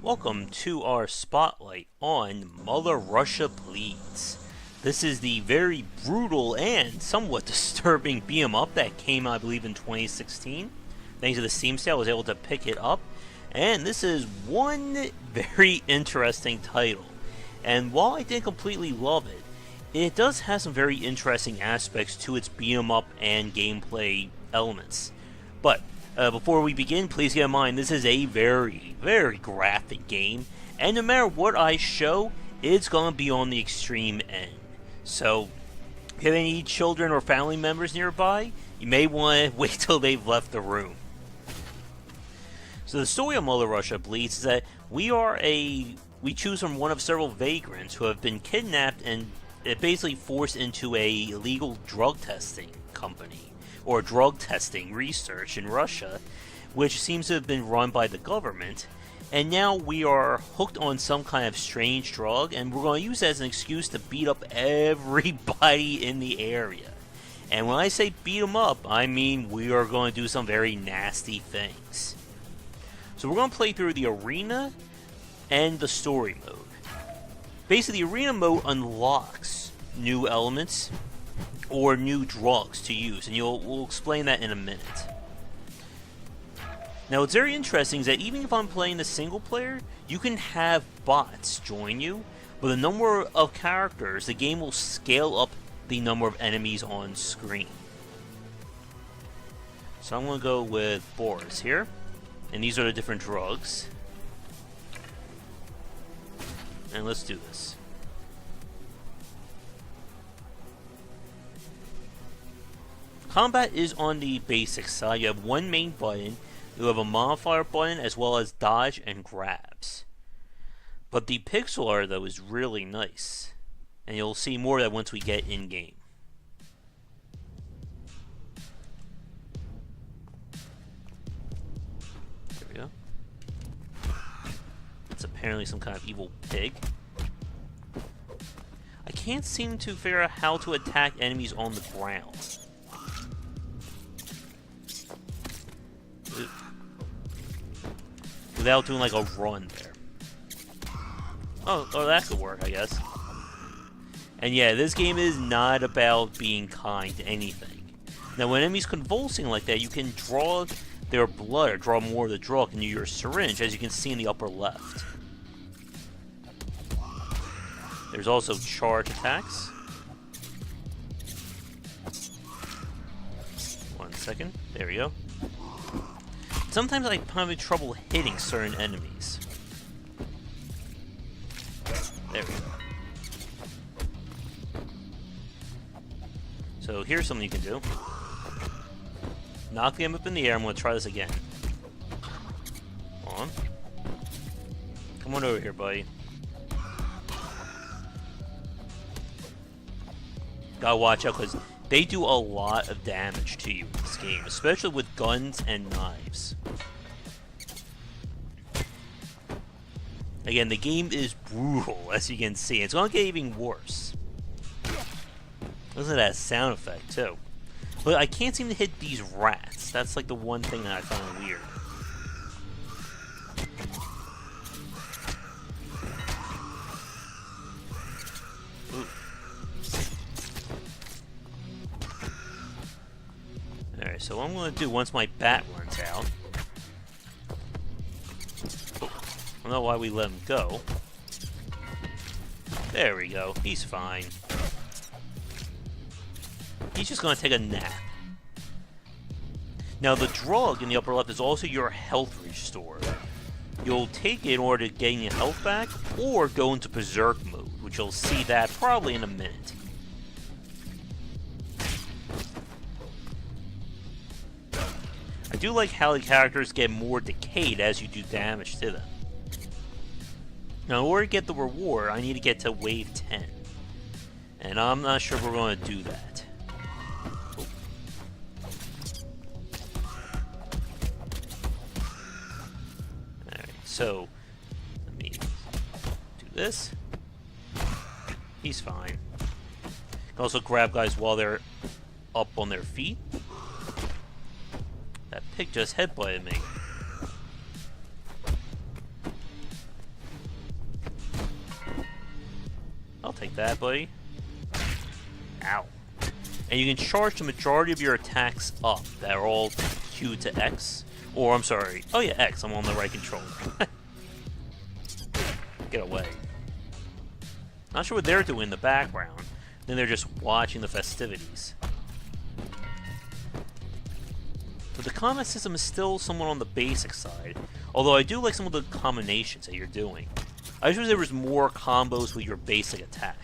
Welcome to our spotlight on Mother Russia Bleeds. This is the very brutal and somewhat disturbing beat 'em up that came out, I believe, in 2016. Thanks to the Steam sale, I was able to pick it up. And this is one very interesting title. And while I didn't completely love it, it does have some very interesting aspects to its beat 'em up and gameplay elements. But before we begin, please keep in mind this is a very, very graphic game, and no matter what I show, it's going to be on the extreme end. So, if you have any children or family members nearby, you may want to wait till they've left the room. So the story of Mother Russia Bleeds is that we choose from one of several vagrants who have been kidnapped and basically forced into a illegal drug testing company, or drug testing research in Russia, which seems to have been run by the government. And now we are hooked on some kind of strange drug, and we're going to use that as an excuse to beat up everybody in the area. And when I say beat them up, I mean we are going to do some very nasty things. So we're going to play through the arena and the story mode. Basically, the arena mode unlocks new elements or new drugs to use, and we'll explain that in a minute. Now, what's very interesting is that even if I'm playing the single player, you can have bots join you, but the number of characters, the game will scale up the number of enemies on screen. So I'm going to go with Boris here, and these are the different drugs. And let's do this. Combat is on the basic side. You have one main button, you have a modifier button, as well as dodge and grabs. But the pixel art, though, is really nice. And you'll see more of that once we get in-game. There we go. It's apparently some kind of evil pig. I can't seem to figure out how to attack enemies on the ground. Without doing like a run there. Oh, that could work, I guess. And yeah, this game is not about being kind to anything. Now, when enemies convulsing like that, you can draw their blood, or draw more of the drug into your syringe, as you can see in the upper left. There's also charge attacks. 1 second. There we go. Sometimes I'm having trouble hitting certain enemies. There we go. So here's something you can do. Knock them up in the air. I'm going to try this again. Come on. Come on over here, buddy. Gotta watch out, because they do a lot of damage to you in this game, especially with guns and knives. Again, the game is brutal, as you can see. It's going to get even worse. Listen to that sound effect, too. But I can't seem to hit these rats. That's like the one thing that I find weird. Alright, so what I'm going to do once my bat runs out... I don't know why we let him go. There we go. He's fine. He's just going to take a nap. Now, the drug in the upper left is also your health restore. You'll take it in order to gain your health back, or go into berserk mode, which you'll see that probably in a minute. I do like how the characters get more decayed as you do damage to them. Now, in order to get the reward, I need to get to wave 10. And I'm not sure we're going to do that. Oh. Alright, so let me do this. He's fine. You can also grab guys while they're up on their feet. That pig just headbutted me. that, buddy. Ow. And you can charge the majority of your attacks up that are all Q to X. Or, I'm sorry. Oh yeah, X. I'm on the right controller. Get away. Not sure what they're doing in the background. Then they're just watching the festivities. So the combat system is still somewhat on the basic side. Although I do like some of the combinations that you're doing. I just wish there was more combos with your basic attack.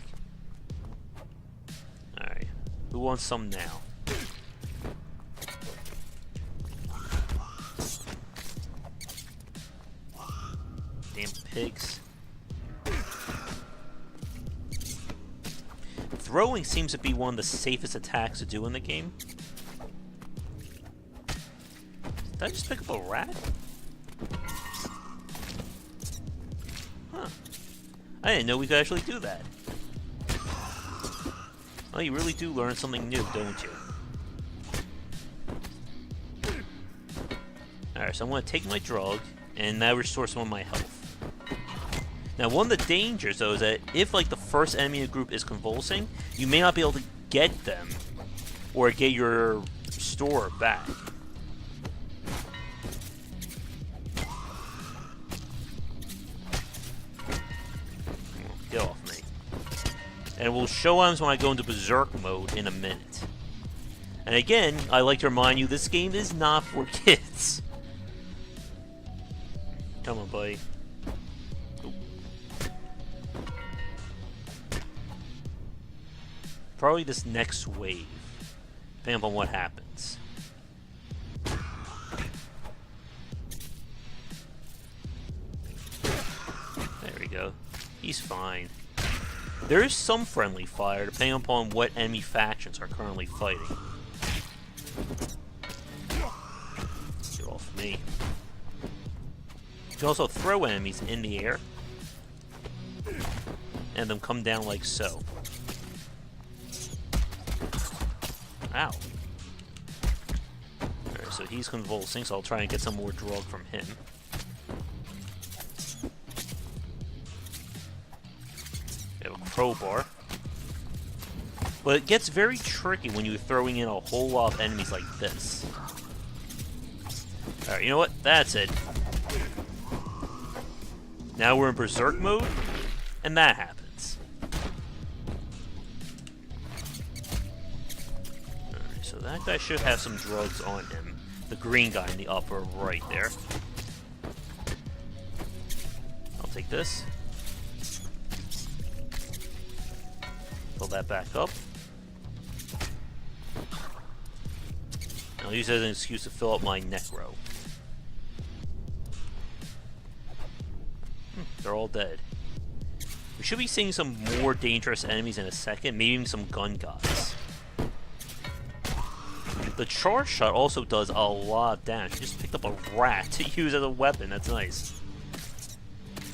Alright. Who wants some now? Damn pigs. Throwing seems to be one of the safest attacks to do in the game. Did I just pick up a rat? Huh. I didn't know we could actually do that. Well, you really do learn something new, don't you? Alright, so I'm going to take my drug, and now restore some of my health. Now, one of the dangers, though, is that if, like, the first enemy in the group is convulsing, you may not be able to get them, or get your store back. Get off me. And we'll show items when I go into Berserk mode in a minute. And again, I like to remind you, this game is not for kids. Come on, buddy. Probably this next wave, depending on what happens. There we go. He's fine. There is some friendly fire, depending upon what enemy factions are currently fighting. Get off me. You can also throw enemies in the air, and them come down like so. Ow. Alright, so he's convulsing, so I'll try and get some more drug from him. We have a crowbar. But it gets very tricky when you're throwing in a whole lot of enemies like this. Alright, you know what? That's it. Now we're in Berserk mode, and that happens. So that guy should have some drugs on him. The green guy in the upper right there. I'll take this. Pull that back up. I'll use it as an excuse to fill up my necro. They're all dead. We should be seeing some more dangerous enemies in a second, maybe even some gun guys. The charge shot also does a lot of damage. You just picked up a rat to use as a weapon. That's nice.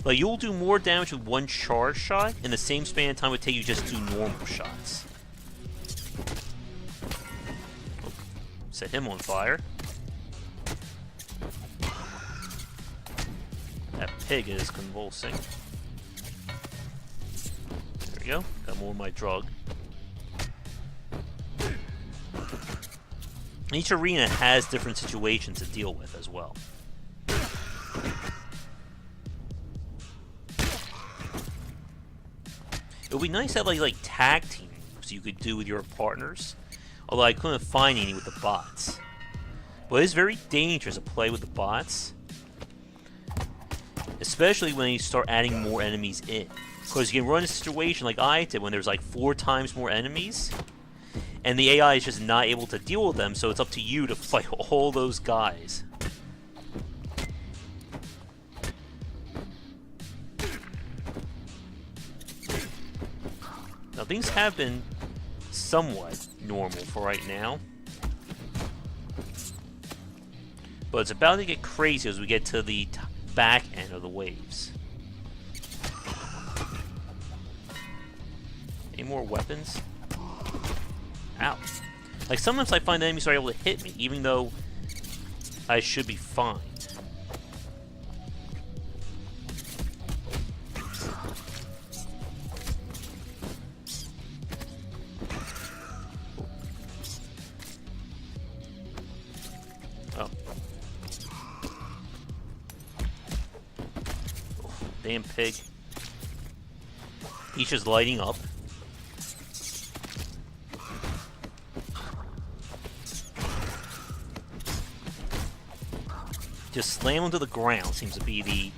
But you'll do more damage with one charge shot in the same span of time it would take you just do normal shots. Oh, set him on fire. That pig is convulsing. There we go. Got more of my drug. Each arena has different situations to deal with as well. It would be nice to have like tag team moves you could do with your partners. Although I couldn't find any with the bots. But it's very dangerous to play with the bots. Especially when you start adding more enemies in. Because you can run a situation like I did when there's like 4 times more enemies. And the AI is just not able to deal with them, so it's up to you to fight all those guys. Now, things have been somewhat normal for right now. But it's about to get crazy as we get to the back end of the waves. Any more weapons? Ow. Like, sometimes I find enemies are able to hit me, even though I should be fine. Oh. Damn pig. He's just lighting up. Just slam him to the ground seems to be the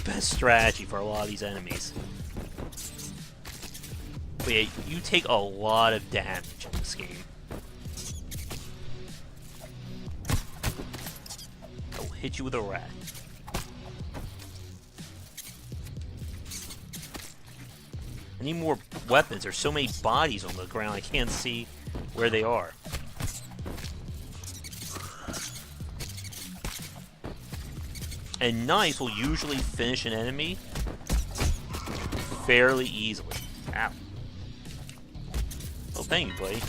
best strategy for a lot of these enemies. But yeah, you take a lot of damage in this game. I'll hit you with a rat. I need more weapons. There's so many bodies on the ground, I can't see where they are. And knives will usually finish an enemy fairly easily. Ow. Oh, thank you, buddy.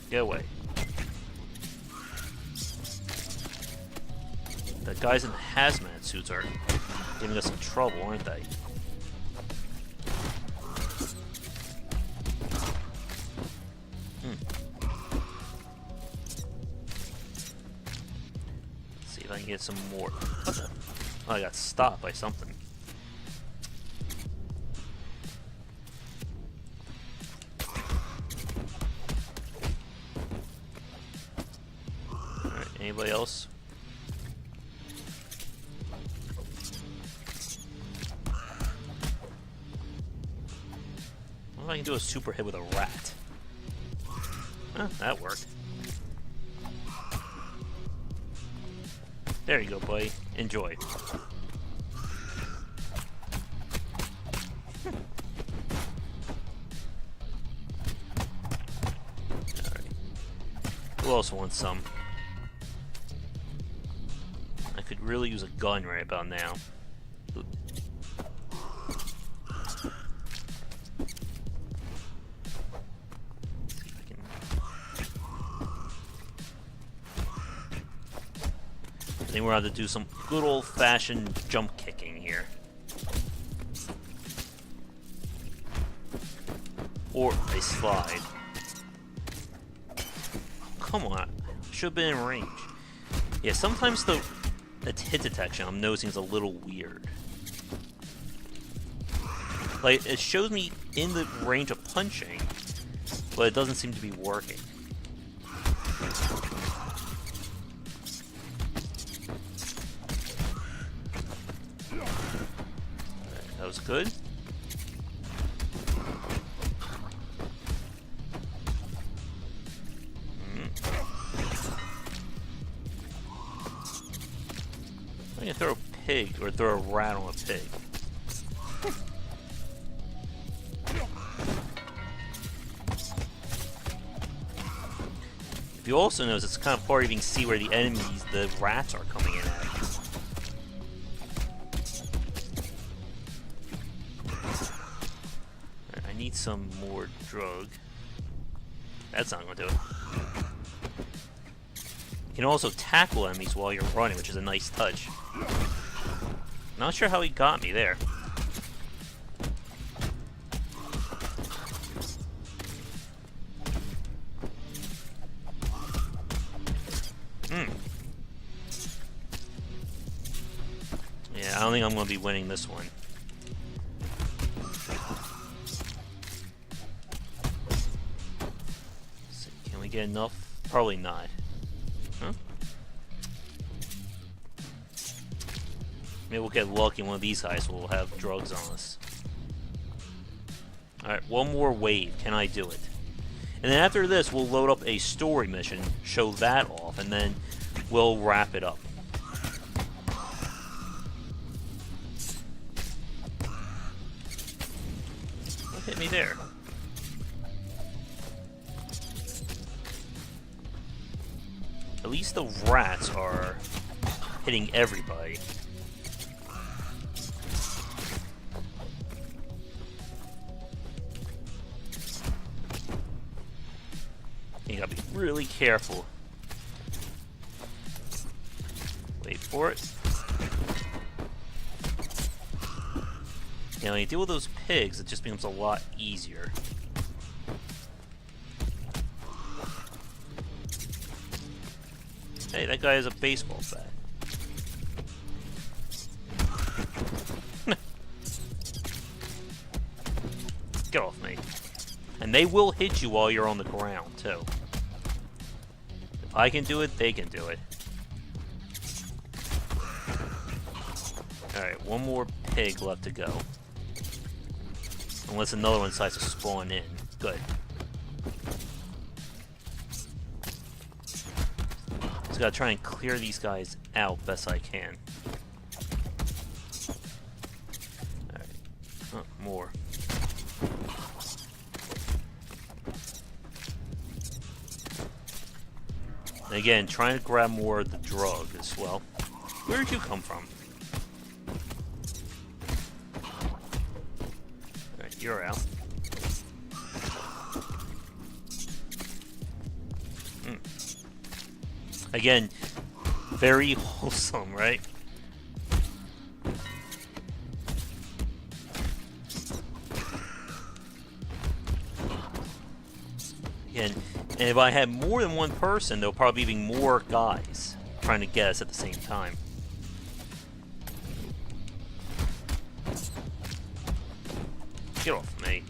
Get away. The guys in hazmat suits are giving us some trouble, aren't they? I can get some more. What the? Oh, I got stopped by something. Alright, anybody else? What if I can do a super hit with a rat? Huh, that worked. There you go, buddy. Enjoy. Alright. Who else wants some? I could really use a gun right about now. I think we're going to do some good old-fashioned jump kicking here. Or a slide. Come on. Should have been in range. Yeah, sometimes the hit detection I'm noticing is a little weird. Like, it shows me in the range of punching, but it doesn't seem to be working. That was good. I'm gonna throw a pig, or throw a rat on a pig. If you also notice, it's kind of hard to even see where the enemies, the rats, are coming in at. Right, I need some more drug. That's not gonna do it. You can also tackle enemies while you're running, which is a nice touch. Not sure how he got me there. Yeah, I don't think I'm going to be winning this one. So, can we get enough? Probably not. Huh? Maybe we'll get lucky and one of these guys will have drugs on us. Alright, one more wave. Can I do it? And then after this, we'll load up a story mission, show that off, and then we'll wrap it up. What hit me there? At least the rats are hitting everybody. You gotta be really careful. Wait for it. You know, when you deal with those pigs, it just becomes a lot easier. Hey, that guy has a baseball bat. Get off me. And they will hit you while you're on the ground, too. If I can do it, they can do it. Alright, one more pig left to go. Unless another one decides to spawn in. Good. Just gotta try and clear these guys out best I can. Alright. Oh, more. And again, trying to grab more of the drug as well. Where did you come from? Alright, you're out. Again, very wholesome, right? Again, and if I had more than one person, there'll probably be more guys trying to get us at the same time. Get off me.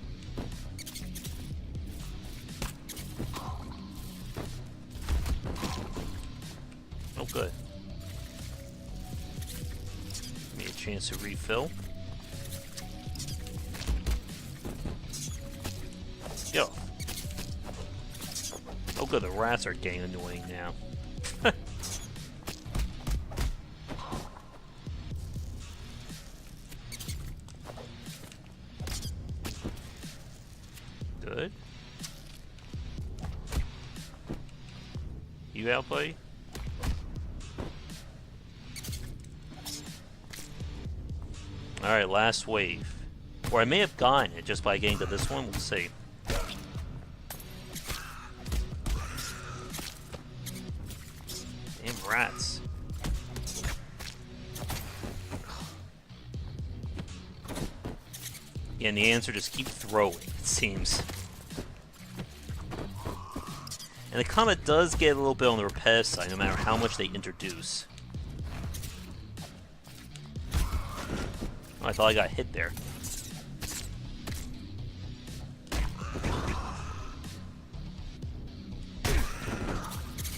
Oh, good. Give me a chance to refill. Get off. Oh good, the rats are getting annoying now. Good. You out, buddy? Alright, last wave. Or I may have gotten it just by getting to this one, we'll see. Damn rats. Yeah, and the answer just keep throwing, it seems. And the combat does get a little bit on the repetitive side, no matter how much they introduce. Oh, I thought I got hit there.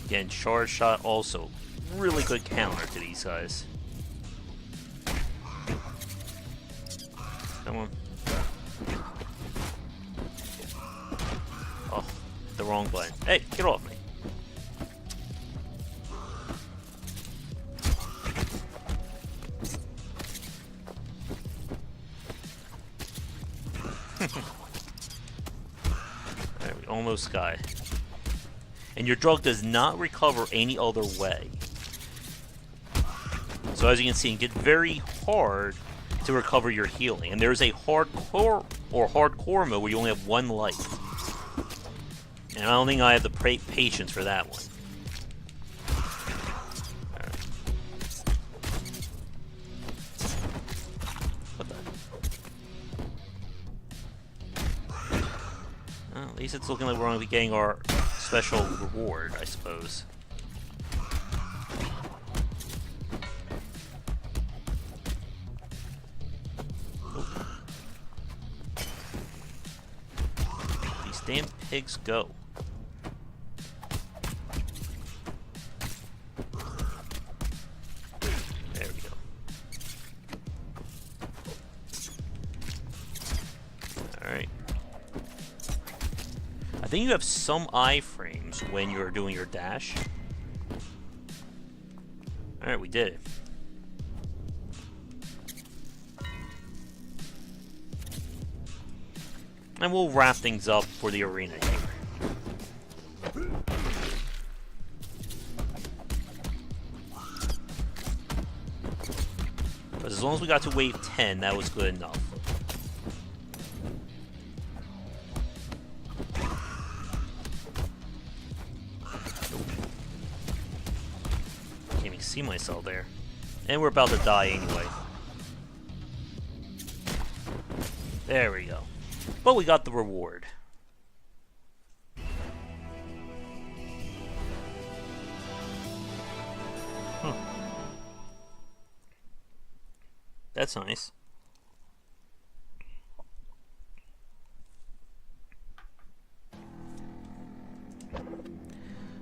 Again, charge shot also really good counter to these guys. Come on. Oh, the wrong button. Hey, get off me. There, we almost got it. And your drug does not recover any other way. So as you can see, it gets very hard to recover your healing. And there's a hardcore mode where you only have one life. And I don't think I have the patience for that one. Alright. What the? Well, at least it's looking like we're going to be getting our special reward, I suppose. These damn pigs go. There we go. Alright. I think you have some iframes when you're doing your dash. Alright, we did it. And we'll wrap things up for the arena here. But as long as we got to wave 10, that was good enough. Can't even see myself there. And we're about to die anyway. There we go. But we got the reward. That's nice.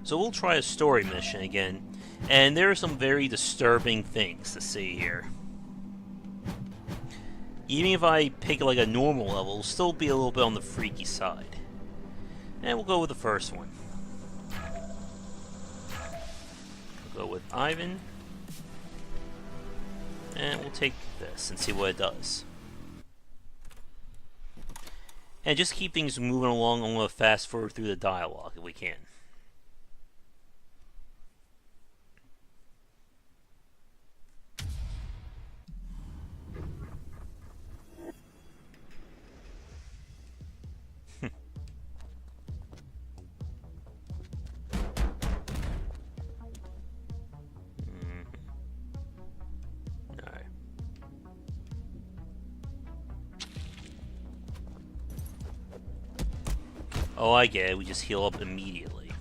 So we'll try a story mission again, and there are some very disturbing things to see here. Even if I pick like a normal level, it'll still be a little bit on the freaky side. And we'll go with the first one. We'll go with Ivan. And we'll take this and see what it does. And just keep things moving along, I'm going to fast forward through the dialogue if we can. Oh, I get it. We just heal up immediately.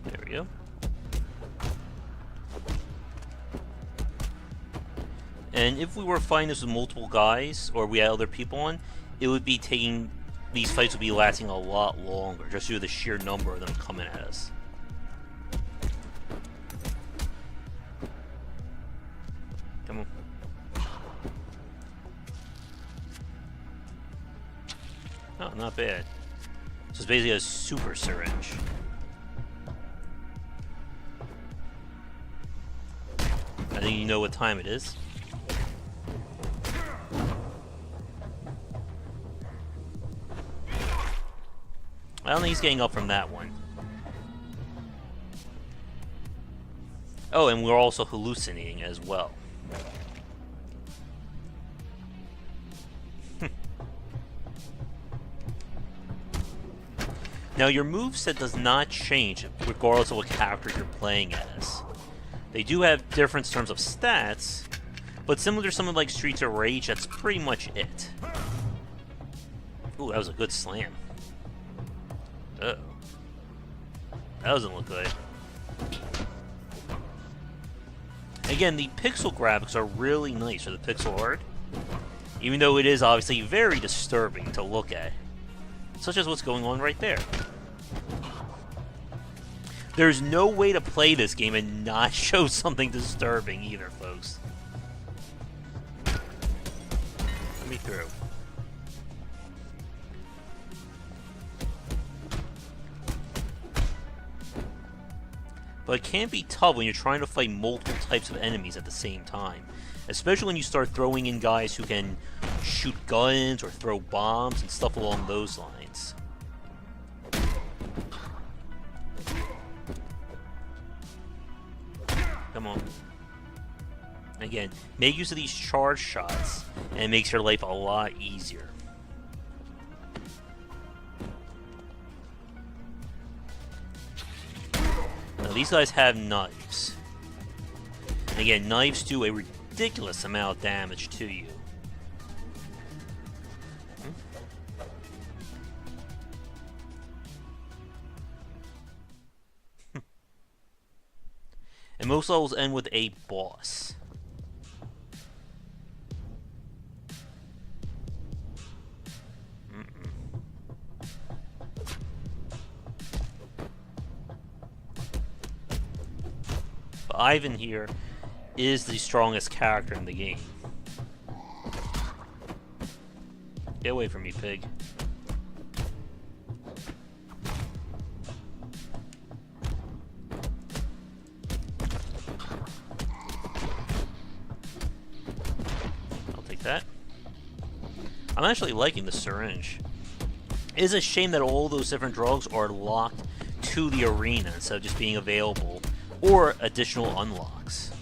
There we go. And if we were fighting this with multiple guys, or we had other people on, it would be taking... These fights would be lasting a lot longer, just due to the sheer number of them coming at us. Come on. Oh, not bad. So it's basically a super syringe. I think you know what time it is. I don't think he's getting up from that one. Oh, and we're also hallucinating as well. Now, your moveset does not change regardless of what character you're playing as. They do have difference in terms of stats, but similar to something like Streets of Rage, that's pretty much it. Ooh, that was a good slam. Uh-oh. That doesn't look good. Again, the pixel graphics are really nice for the pixel art, even though it is obviously very disturbing to look at. Such as what's going on right there. There's no way to play this game and not show something disturbing either, folks. Let me through. But it can be tough when you're trying to fight multiple types of enemies at the same time. Especially when you start throwing in guys who can shoot guns or throw bombs and stuff along those lines. Come on. Again, make use of these charge shots, and it makes your life a lot easier. Now, these guys have knives. And again, knives do a ridiculous amount of damage to you. And most levels end with a boss. But Ivan here is the strongest character in the game. Get away from me, pig. That. I'm actually liking the syringe. It is a shame that all those different drugs are locked to the arena instead of just being available, or additional unlocks.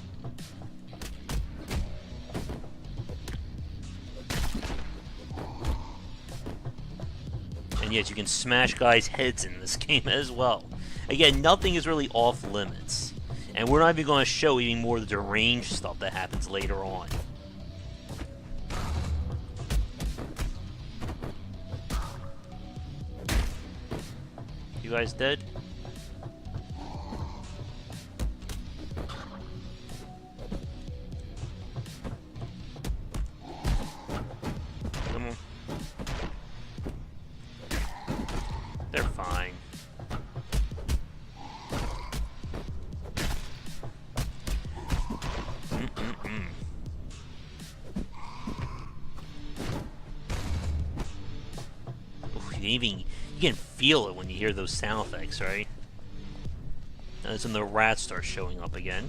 And yet you can smash guys' heads in this game as well. Again, nothing is really off limits. And we're not even going to show any more of the deranged stuff that happens later on. You guys dead? You can feel it when you hear those sound effects, right? That's when the rats start showing up again.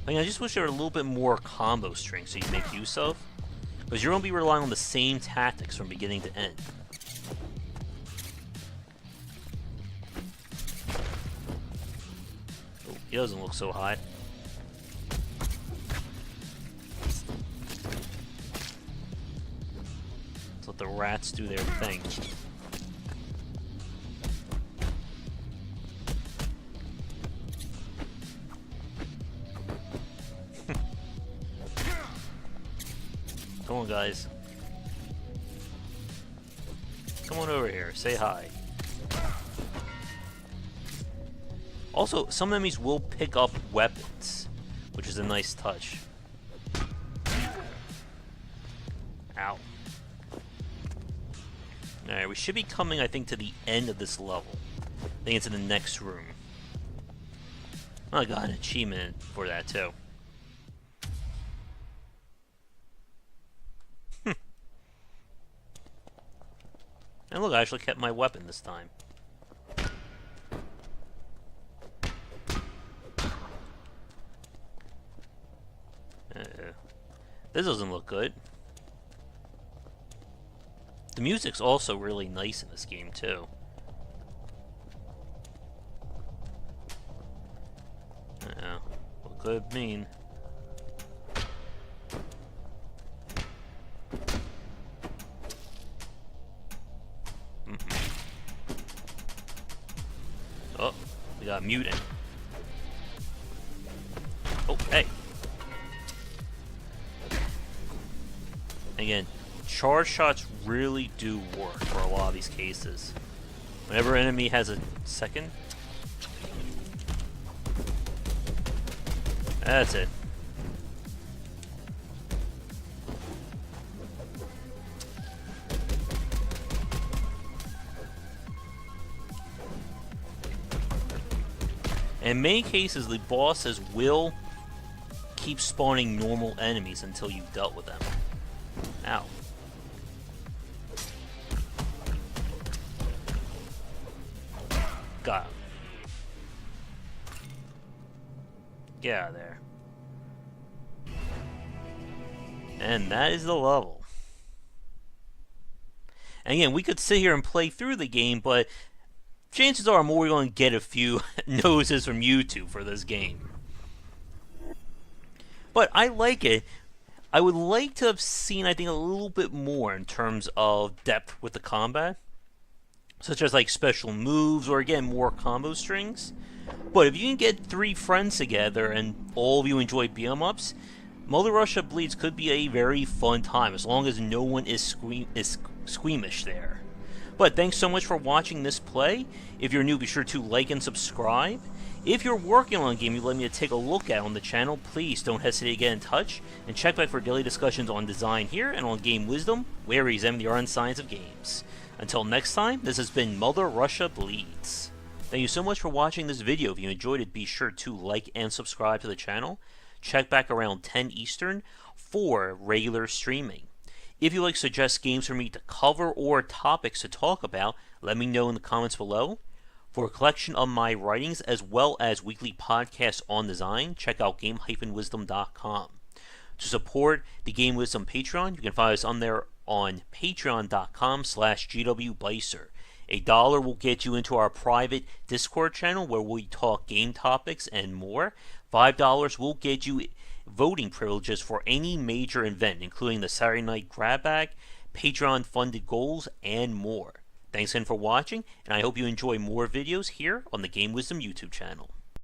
I just wish there were a little bit more combo strings so you can make use of. Because you're going to be relying on the same tactics from beginning to end. Oh, he doesn't look so hot. Let's let the rats do their thing. Come on, guys. Come on over here. Say hi. Also, some enemies will pick up weapons, which is a nice touch. Ow. Alright, we should be coming, I think, to the end of this level. I think it's in the next room. Oh, I got an achievement for that, too. And look, I actually kept my weapon this time. This doesn't look good. The music's also really nice in this game, too. What could it mean? Oh, we got a mutant. Oh, hey. Again, charge shots really do work for a lot of these cases. Whenever an enemy has a second. That's it. In many cases, the bosses will keep spawning normal enemies until you've dealt with them. Ow. Got him. Get out of there. And that is the level. And again, we could sit here and play through the game, but chances are we're going to get a few noses from YouTube for this game. But I like it. I would like to have seen, I think, a little bit more in terms of depth with the combat. Such as, like, special moves or, again, more combo strings. But if you can get 3 friends together and all of you enjoy beat-em-ups, Mother Russia Bleeds could be a very fun time, as long as no one is squeamish there. But thanks so much for watching this play. If you're new, be sure to like and subscribe. If you're working on a game you'd like me to take a look at on the channel, please don't hesitate to get in touch, and check back for daily discussions on design here and on Game Wisdom, where we examine the art and science of games. Until next time, this has been Mother Russia Bleeds. Thank you so much for watching this video. If you enjoyed it, be sure to like and subscribe to the channel. Check back around 10 Eastern for regular streaming. If you'd like to suggest games for me to cover or topics to talk about, let me know in the comments below. For a collection of my writings as well as weekly podcasts on design, check out game-wisdom.com. To support the Game Wisdom Patreon, you can find us on there on patreon.com/gwbleiser. $1 will get you into our private Discord channel where we talk game topics and more. $5 will get you voting privileges for any major event, including the Saturday Night Grab Bag, Patreon-funded goals, and more. Thanks again for watching, and I hope you enjoy more videos here on the Game Wisdom YouTube channel.